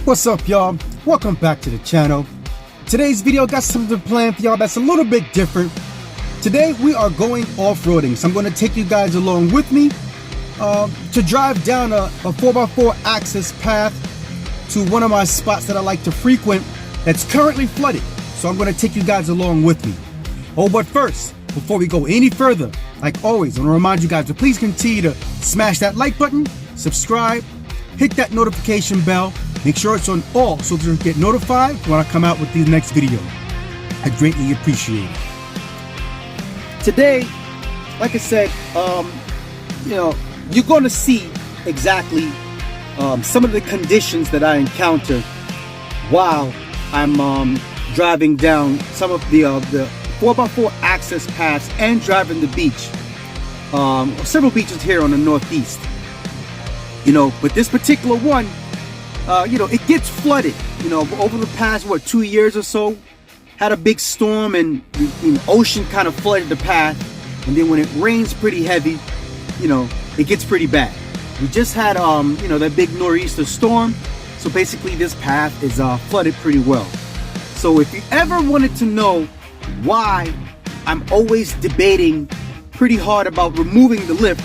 What's up, y'all? Welcome back to the channel. Today's video got something planned for y'all that's a little bit different. Today we are going off-roading, so I'm going to take you guys along with me to drive down a 4x4 axis path to one of my spots that I like to frequent that's currently flooded. So I'm going to take you guys along with me. Oh, but first, before we go any further, like always, I want to remind you guys to please continue to smash that like button, subscribe, hit that notification bell, make sure it's on all so that you get notified when I come out with the next video. I greatly appreciate it. Today, like I said, you're going to see exactly some of the conditions that I encounter while I'm driving down some of the 4x4 access paths and driving the beach. Several beaches here on the northeast. But this particular one, it gets flooded. Over the past 2 years or so, had a big storm and the ocean kind of flooded the path. And then when it rains pretty heavy, it gets pretty bad. We just had that big nor'easter storm, so basically this path is flooded pretty well. So if you ever wanted to know why I'm always debating pretty hard about removing the lift,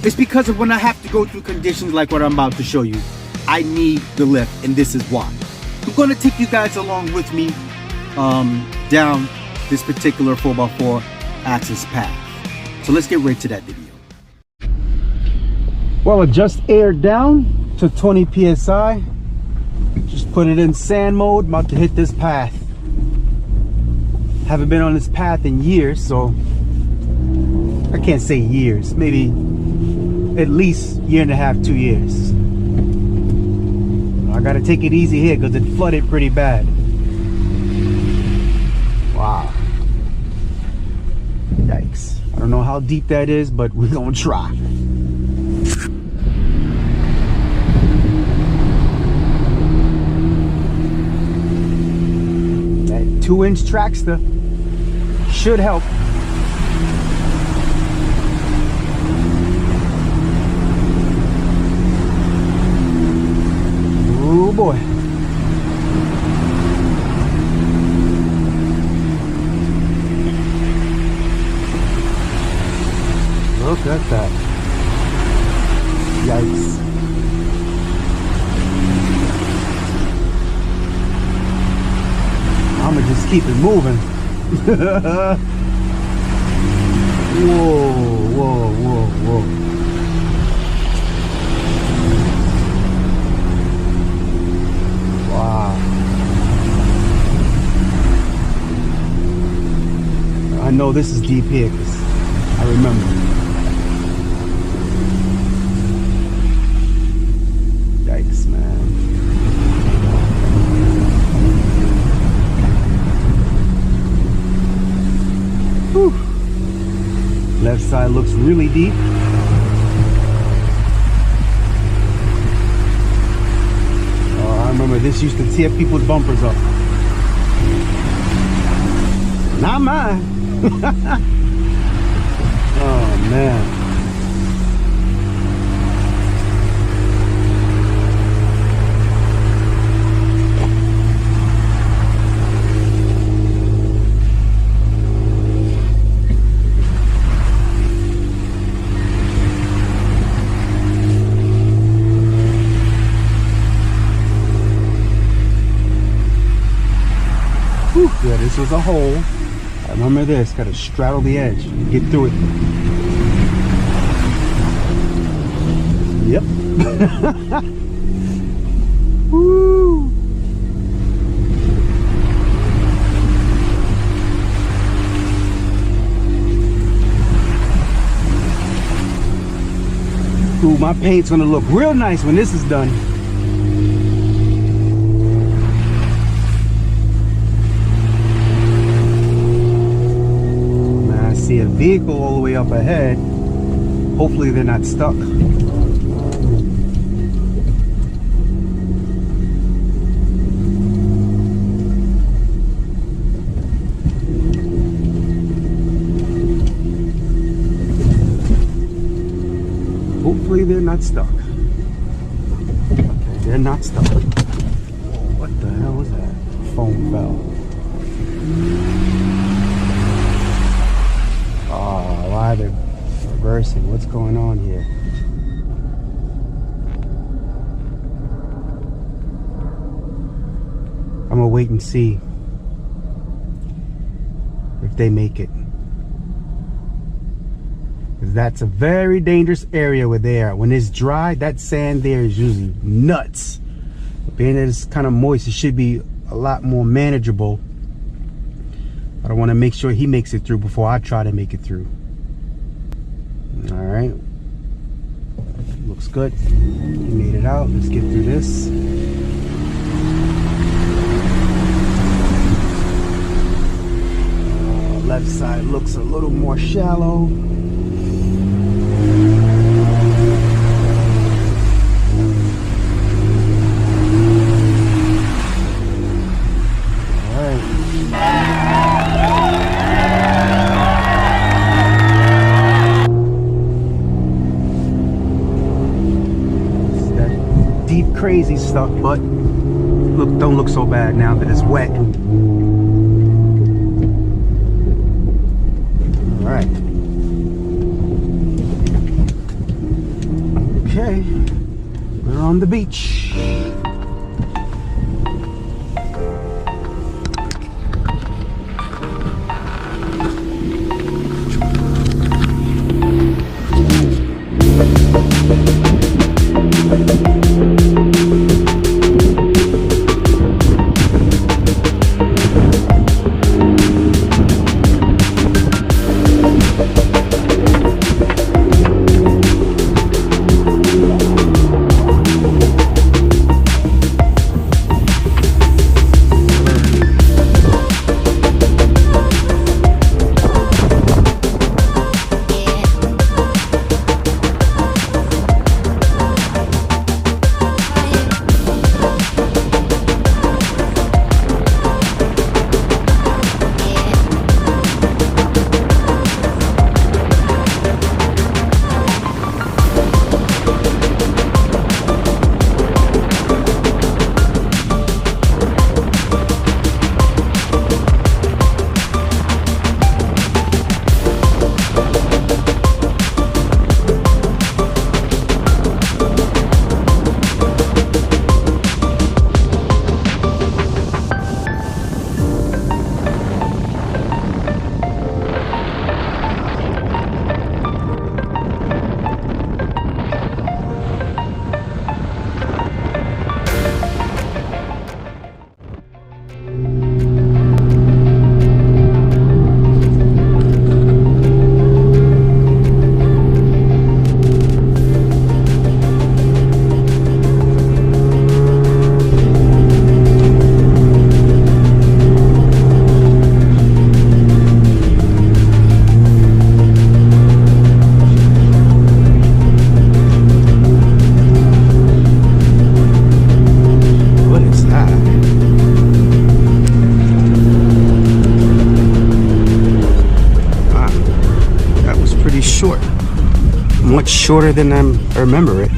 it's because of when I have to go through conditions like what I'm about to show you. I need the lift, and this is why. I'm going to take you guys along with me down this particular 4x4 axis path. So let's get right to that video. Well, it just aired down to 20 psi. Just put it in sand mode. About to hit this path. Haven't been on this path in years, so I can't say years, maybe at least year and a half, 2 years. I gotta take it easy here because it flooded pretty bad. Wow. Yikes. I don't know how deep that is, but we're gonna try. That 2-inch Traxda should help. Oh boy. Look at that. Yikes. I'm gonna just keep it moving. Whoa, whoa, whoa, whoa. Wow. I know this is deep here because I remember. Yikes, man. Whew. Left side looks really deep. I remember this used to tear people's bumpers up. Not mine. Oh man. Yeah, this was a hole. I remember this. Got to straddle the edge and get through it. Yep. Woo. Ooh, my paint's gonna look real nice when this is done. See a vehicle all the way up ahead. Hopefully they're not stuck. Hopefully they're not stuck. Okay, they're not stuck. What the hell was that? Phone fell. Oh, why they're reversing? What's going on here? I'm gonna wait and see if they make it. Because that's a very dangerous area where they are. When it's dry, that sand there is usually nuts. But being that it's kind of moist, it should be a lot more manageable. But I want to make sure he makes it through before I try to make it through. All right. Looks good. He made it out. Let's get through this. Left side looks a little more shallow. Crazy stuff, but look, don't look so bad now that it's wet. All right. Okay, we're on the beach. Much shorter than I remember it.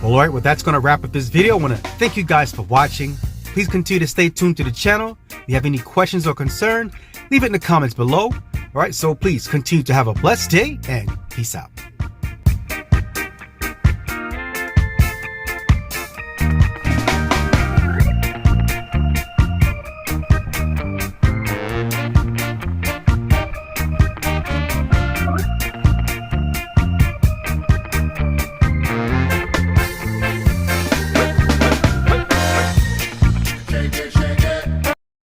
Alright, well that's going to wrap up this video. I want to thank you guys for watching. Please continue to stay tuned to the channel. If you have any questions or concern, leave it in the comments below. Alright, so please continue to have a blessed day and peace out.